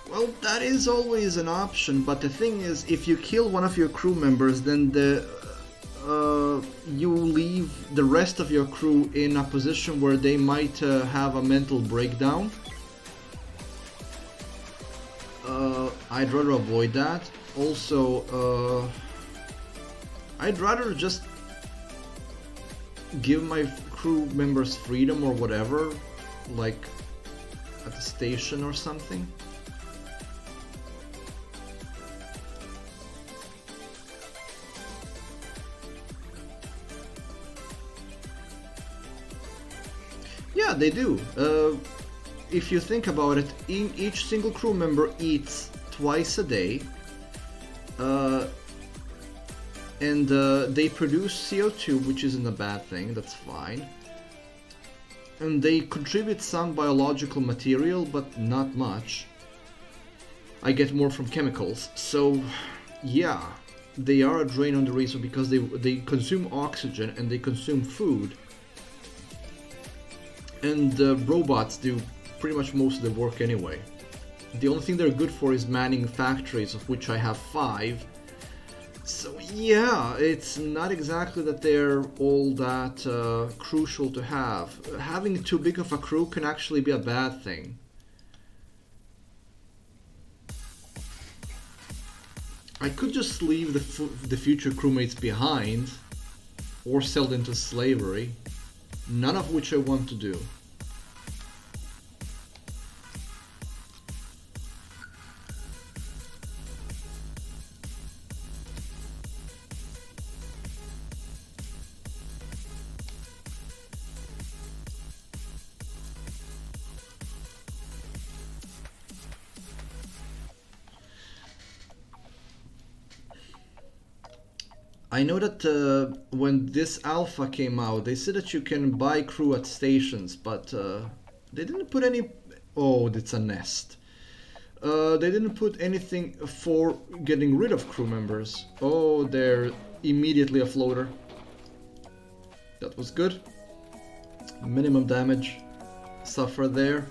Well, that is always an option, but the thing is, if you kill one of your crew members, then you leave the rest of your crew in a position where they might have a mental breakdown. I'd rather avoid that. Also, I'd rather just give my crew members freedom or whatever, like at the station or something. Yeah, they do. If you think about it, each single crew member eats twice a day, and they produce CO2, which isn't a bad thing, that's fine. And they contribute some biological material, but not much. I get more from chemicals, so yeah, they are a drain on the resource because they consume oxygen and they consume food. And robots do pretty much most of the work anyway. The only thing they're good for is manning factories, of which I have 5. So yeah, it's not exactly that they're all that crucial to have. Having too big of a crew can actually be a bad thing. I could just leave the future crewmates behind, or sell them to slavery, none of which I want to do. I know that when this alpha came out, they said that you can buy crew at stations, but they didn't put any. Oh, it's a nest. They didn't put anything for getting rid of crew members. Oh, they're immediately a floater. That was good. Minimum damage suffered there.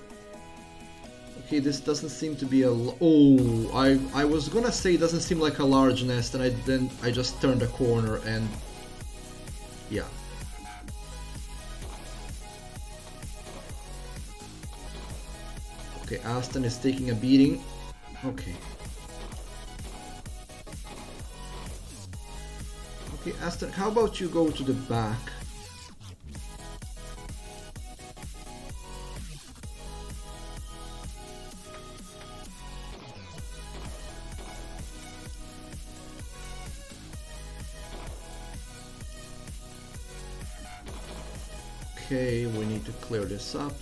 Okay, this doesn't seem to be a... Oh, I was gonna say it doesn't seem like a large nest, and I just turned a corner and... yeah. Okay, Aston is taking a beating. Okay. Okay, Aston, how about you go to the back? Okay, we need to clear this up.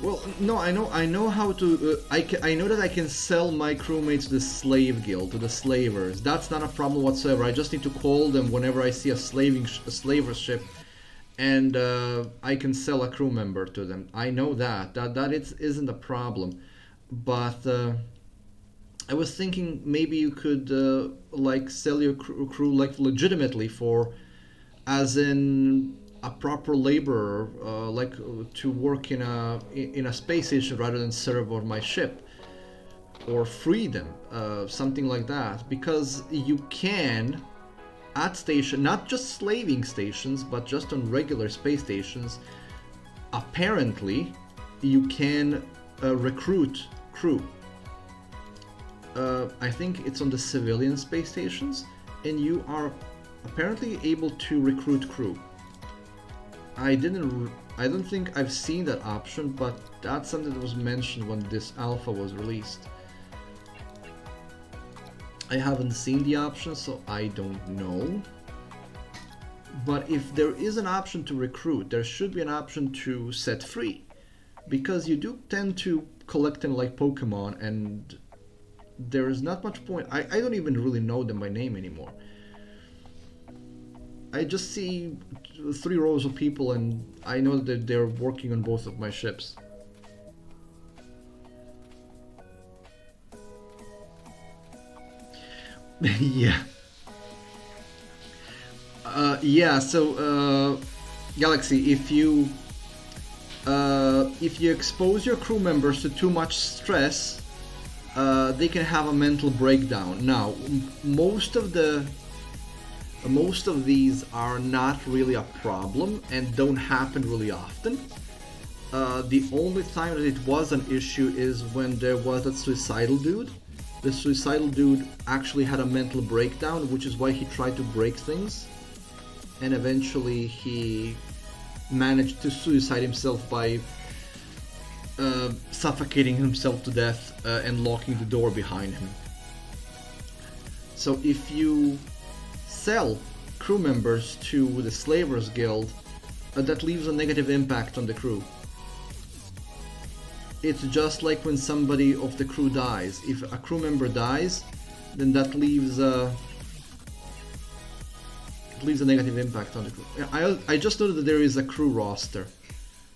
Well, no, I know how to. I know that I can sell my crewmates to the slave guild, to the slavers. That's not a problem whatsoever. I just need to call them whenever I see a slaver ship, and I can sell a crew member to them. I know that isn't a problem, but. I was thinking maybe you could like sell your crew like legitimately for, as in a proper laborer, like to work in a space station rather than serve on my ship, or free them, something like that. Because you can, at station, not just slaving stations, but just on regular space stations. Apparently, you can recruit crew. I think it's on the civilian space stations, and you are apparently able to recruit crew. I don't think I've seen that option, but that's something that was mentioned when this alpha was released. I haven't seen the option, so I don't know. But if there is an option to recruit, there should be an option to set free, because you do tend to collect them like Pokemon, and there is not much point. I don't even really know them by name anymore. I just see 3 rows of people, and I know that they're working on both of my ships. Yeah. Yeah, so Galaxy, if you expose your crew members to too much stress, they can have a mental breakdown. Now, most of these are not really a problem and don't happen really often. The only time that it was an issue is when there was that suicidal dude. The suicidal dude actually had a mental breakdown, which is why he tried to break things. And eventually he managed to suicide himself by suffocating himself to death and locking the door behind him. So if you sell crew members to the Slavers Guild, that leaves a negative impact on the crew. It's just like when somebody of the crew dies. If a crew member dies, then that leaves a negative impact on the crew. I just noted that there is a crew roster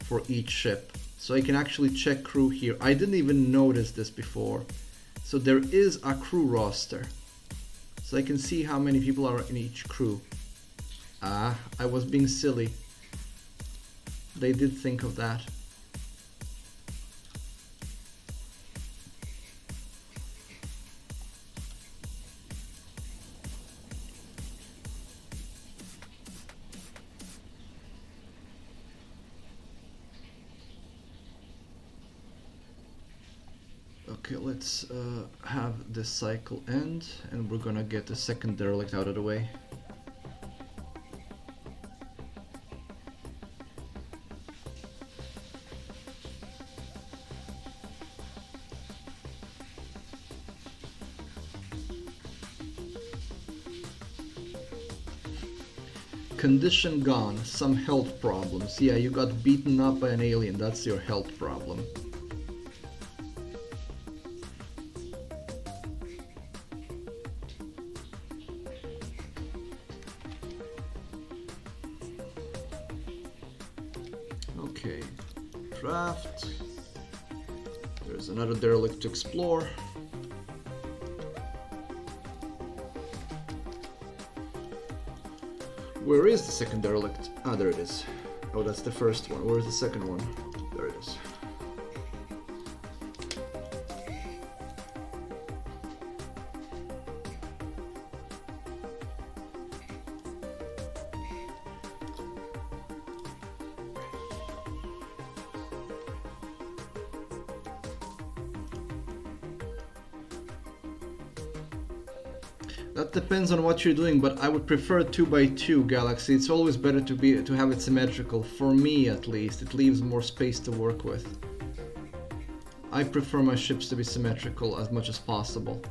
for each ship, so I can actually check crew here. I didn't even notice this before. So there is a crew roster, so I can see how many people are in each crew. Ah, I was being silly. They did think of that. Okay, let's have this cycle end, and we're gonna get the second derelict out of the way. Condition gone, some health problems. Yeah, you got beaten up by an alien, that's your health problem. Okay, draft. There's another derelict to explore. Where is the second derelict? Ah, there it is. Oh, that's the first one. Where's the second one? There it is. That depends on what you're doing, but I would prefer 2x2 Galaxy. It's always better to have it symmetrical, for me at least. It leaves more space to work with. I prefer my ships to be symmetrical as much as possible.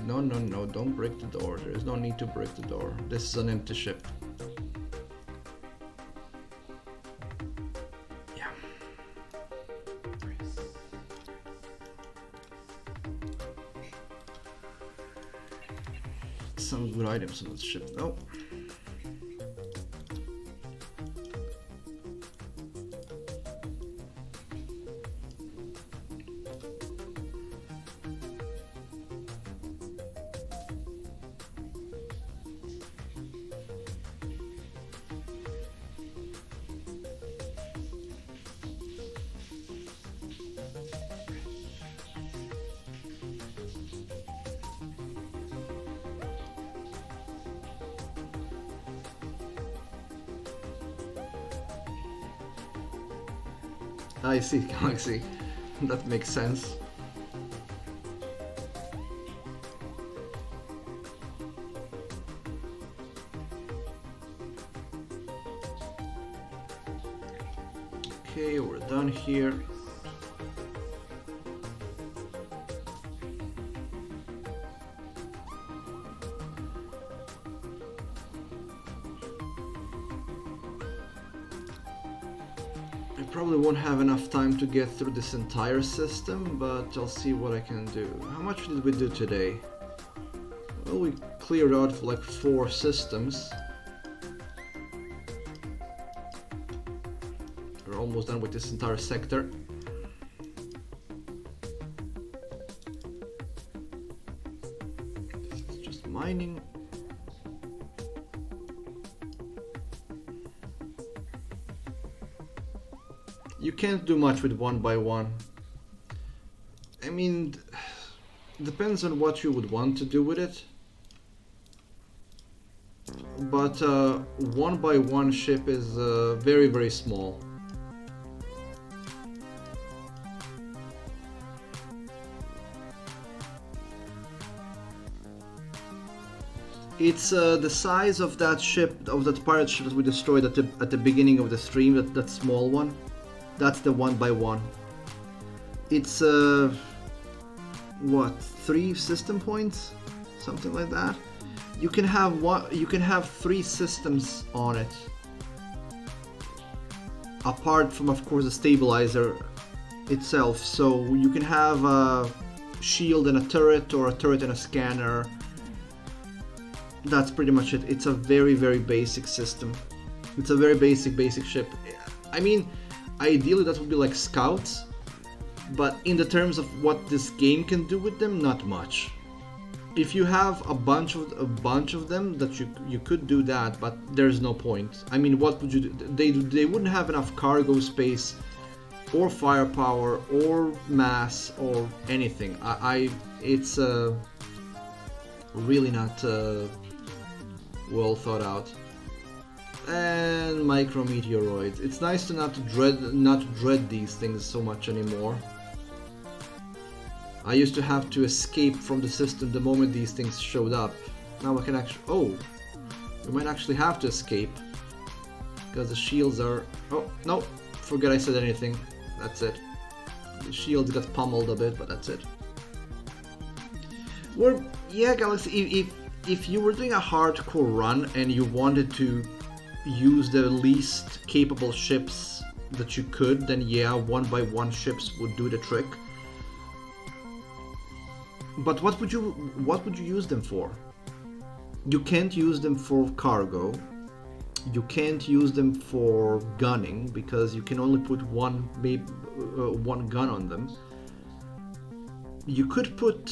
No, don't break the door. There is no need to break the door. This is an empty ship. Some good items on this ship though. I see, Galaxy. That makes sense. Okay, we're done here. Probably won't have enough time to get through this entire system, but I'll see what I can do. How much did we do today? Well, we cleared out like 4 systems. We're almost done with this entire sector. This is just mining. You can't do much with one by one. I mean, depends on what you would want to do with it. But one by one ship is very, very small. It's the size of that ship, of that pirate ship that we destroyed at the beginning of the stream, that small one. That's the one by one. It's what, 3 system points? Something like that. You can have 3 systems on it. Apart from, of course, the stabilizer itself. So you can have a shield and a turret, or a turret and a scanner. That's pretty much it. It's a very, very basic system. It's a very basic ship. I mean, ideally that would be like scouts, but in the terms of what this game can do with them, not much. If you have a bunch of them, that you could do that, but there's no point. I mean, what would you do? They wouldn't have enough cargo space, or firepower, or mass, or anything. It's really not well thought out. And micrometeoroids. It's nice to not dread these things so much anymore. I used to have to escape from the system the moment these things showed up. Now I can actually... Oh! We might actually have to escape. Because the shields are... Oh, no! Forget I said anything. That's it. The shields got pummeled a bit, but that's it. Well, yeah, Galaxy, if you were doing a hardcore run and you wanted to use the least capable ships that you could, then yeah, one by one ships would do the trick. But what would you use them for? You can't use them for cargo. You can't use them for gunning because you can only put one gun on them. You could put...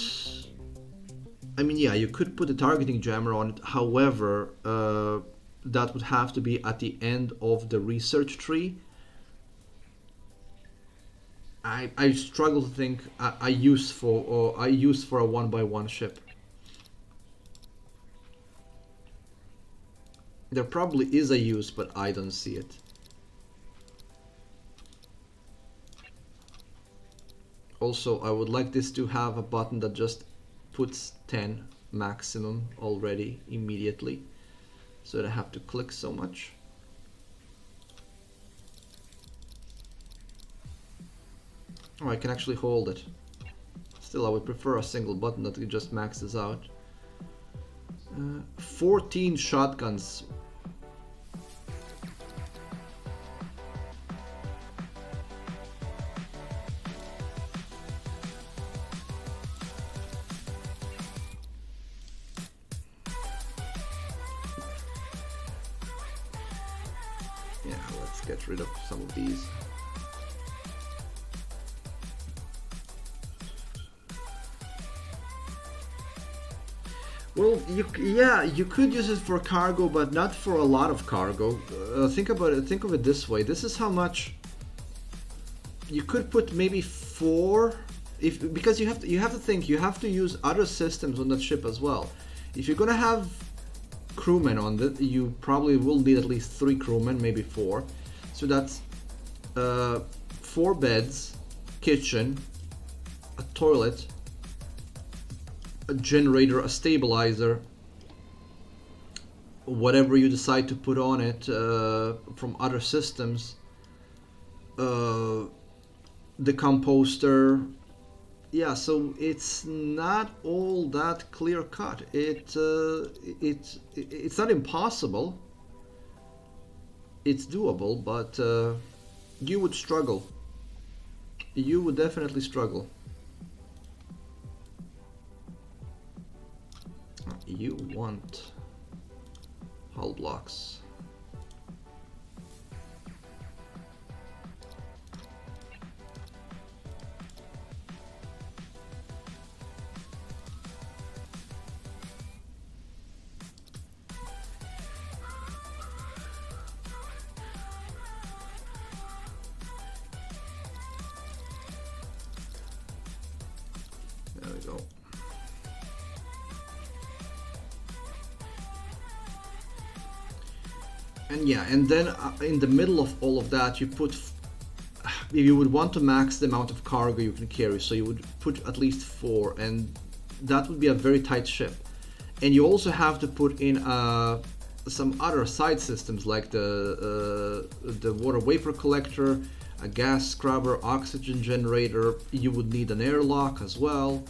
I mean, yeah, you could put a targeting jammer on it. However, that would have to be at the end of the research tree. I struggle to think a use for a one by one ship. There probably is a use, but I don't see it. Also, I would like this to have a button that just puts 10 maximum already immediately, so that I have to click so much. Oh, I can actually hold it. Still, I would prefer a single button that just maxes out. 14 shotguns. Yeah, let's get rid of some of these. Well, you could use it for cargo, but not for a lot of cargo. Think about it. Think of it this way. This is how much you could put. Maybe 4, because you have to think. You have to use other systems on that ship as well. If you're gonna have crewmen on it, you probably will need at least 3 crewmen, maybe 4. So that's 4 beds, kitchen, a toilet, a generator, a stabilizer, whatever you decide to put on it from other systems, the composter. Yeah, so it's not all that clear cut. It's not impossible. It's doable, but you would struggle. You would definitely struggle. You want hull blocks. And yeah, and then in the middle of all of that, you put, if you would want to max the amount of cargo you can carry, so you would put at least 4, and that would be a very tight ship. And you also have to put in some other side systems like the water vapor collector, a gas scrubber, oxygen generator. You would need an airlock as well.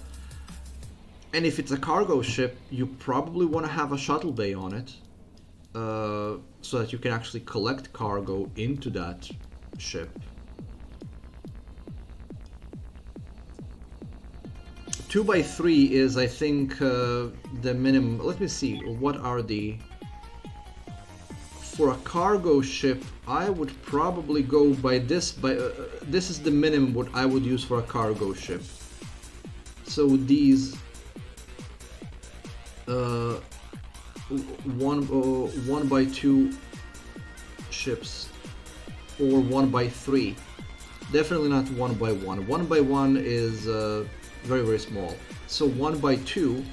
And if it's a cargo ship, you probably want to have a shuttle bay on it, so that you can actually collect cargo into that ship. 2x3 is, I think, the minimum. Let me see, what are the... For a cargo ship, I would probably go by this. This is the minimum what I would use for a cargo ship. So these 1x2 ships, or 1x3. Definitely not 1x1. 1x1 is very, very small. So 1x2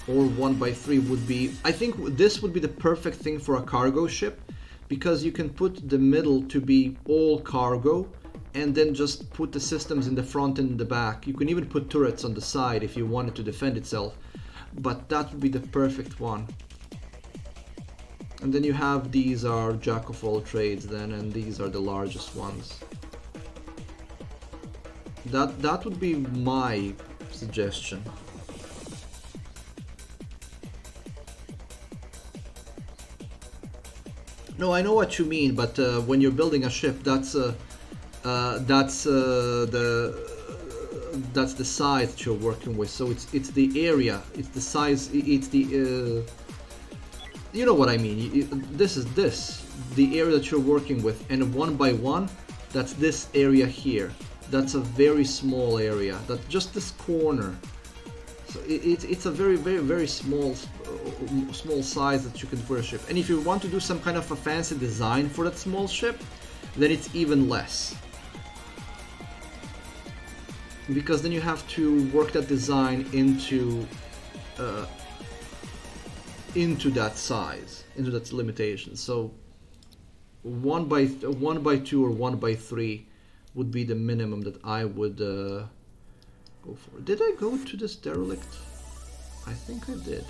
or 1x3 would be, I think this would be the perfect thing for a cargo ship, because you can put the middle to be all cargo and then just put the systems in the front and in the back. You can even put turrets on the side if you wanted to defend itself, but that would be the perfect one. And then you have, these are jack of all trades then, and these are the largest ones. That would be my suggestion. No, I know what you mean, but when you're building a ship, that's the size that you're working with. So it's the area, it's the size, it's the you know what I mean. This is the area that you're working with, and 1x1, that's this area here. That's a very small area. That's just this corner. So it's a very, very, very small size that you can put a ship. And if you want to do some kind of a fancy design for that small ship, then it's even less. Because then you have to work that design into that size, into that limitation. So 1x2 or 1x3 would be the minimum that I would go for. Did I go to this derelict? I think I did.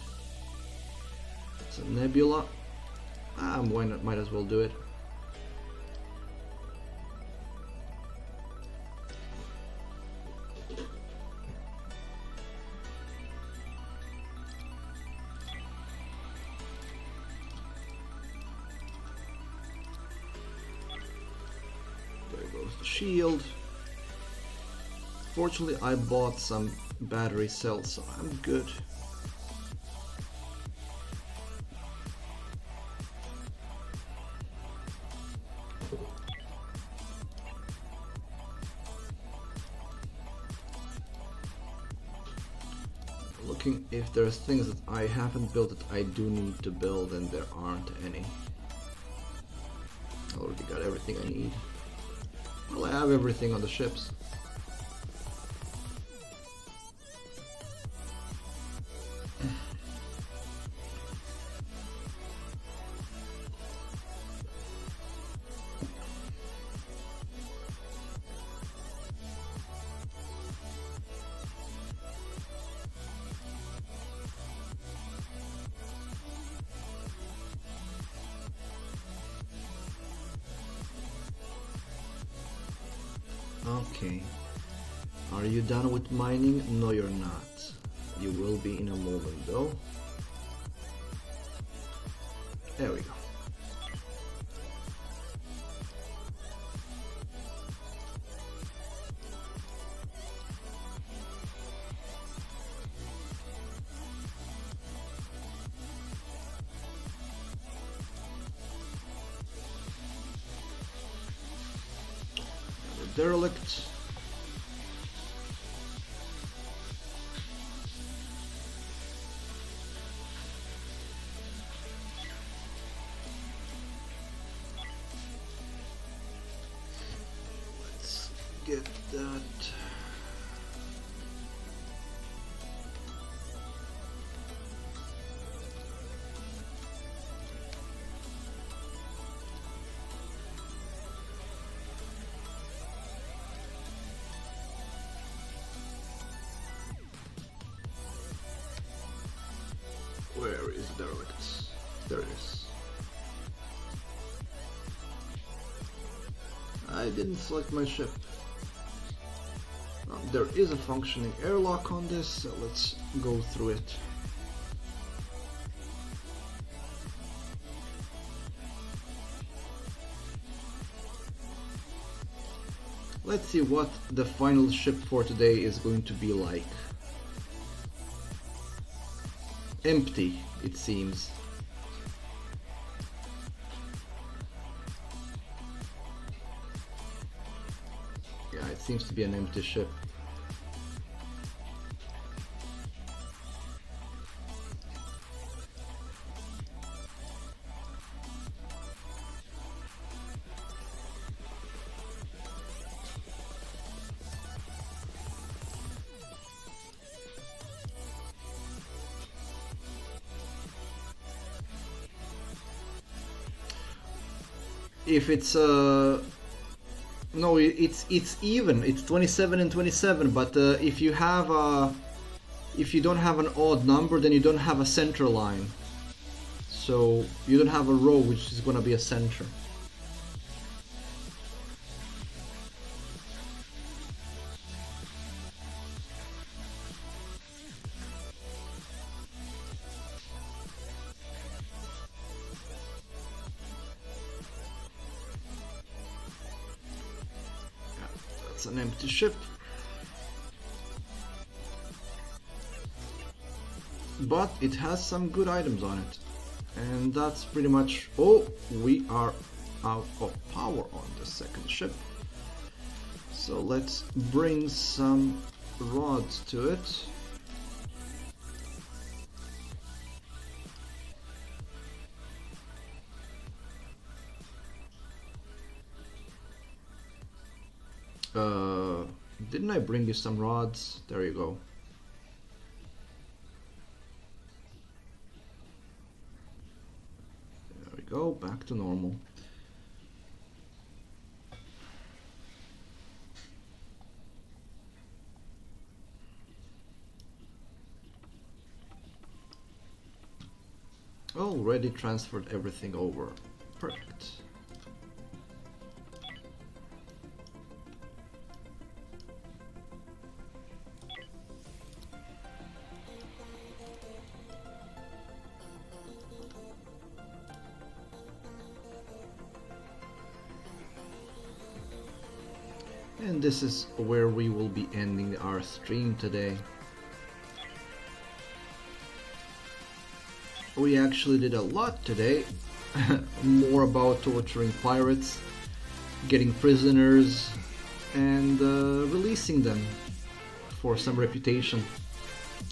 It's a nebula. Why not? Might as well do it. There goes the shield. Fortunately, I bought some battery cells, so I'm good. Looking if there's things that I haven't built that I do need to build, and there aren't any. I already got everything I need. Well, I have everything on the ships. Okay. Are you done with mining? No, you're not. You will be in a moment, though. There we go. Derelict. Let's get that. Where is the derelict? There it is. I didn't select my ship. There is a functioning airlock on this, so let's go through it. Let's see what the final ship for today is going to be like. Empty, it seems. Yeah, it seems to be an empty ship. If it's no, it's even. It's 27 and 27. But if you don't have an odd number, then you don't have a center line. So you don't have a row, which is gonna be a center. It's an empty ship, but it has some good items on it, and that's pretty much. Oh, we are out of power on the second ship, so let's bring some rods to it. Didn't I bring you some rods? There you go. There we go, back to normal. Already transferred everything over. Perfect. And this is where we will be ending our stream today. We actually did a lot today. More about torturing pirates, getting prisoners, and releasing them for some reputation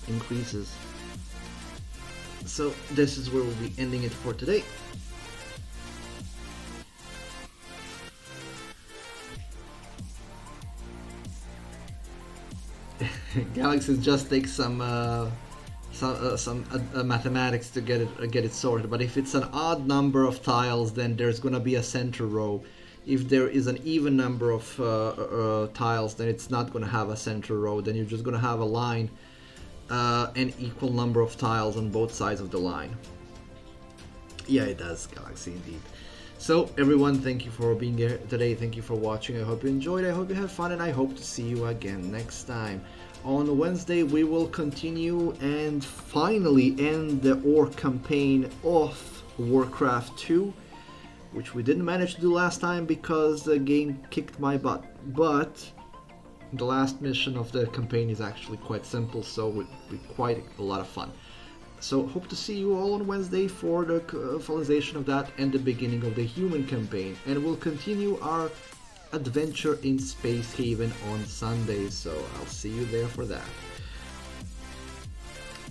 increases. So this is where we'll be ending it for today. Galaxies just take some mathematics to get it sorted. But if it's an odd number of tiles, then there's gonna be a center row. If there is an even number of tiles, then it's not gonna have a center row. Then you're just gonna have a line, an equal number of tiles on both sides of the line. Yeah, it does, Galaxy, indeed. So everyone, thank you for being here today. Thank you for watching. I hope you enjoyed. I hope you have fun, and I hope to see you again next time. On Wednesday, we will continue and finally end the Orc campaign of Warcraft 2, which we didn't manage to do last time because the game kicked my butt. But the last mission of the campaign is actually quite simple, so with quite a lot of fun. So hope to see you all on Wednesday for the finalization of that and the beginning of the human campaign. And we'll continue our adventure in Space Haven on Sunday, so I'll see you there for that.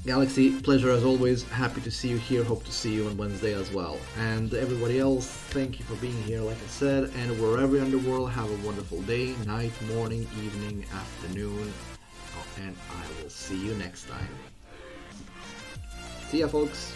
Galaxy, pleasure as always. Happy to see you here. Hope to see you on Wednesday as well. And everybody else, thank you for being here, like I said. And wherever you're in the world, have a wonderful day, night, morning, evening, afternoon. And I will see you next time. See ya, folks.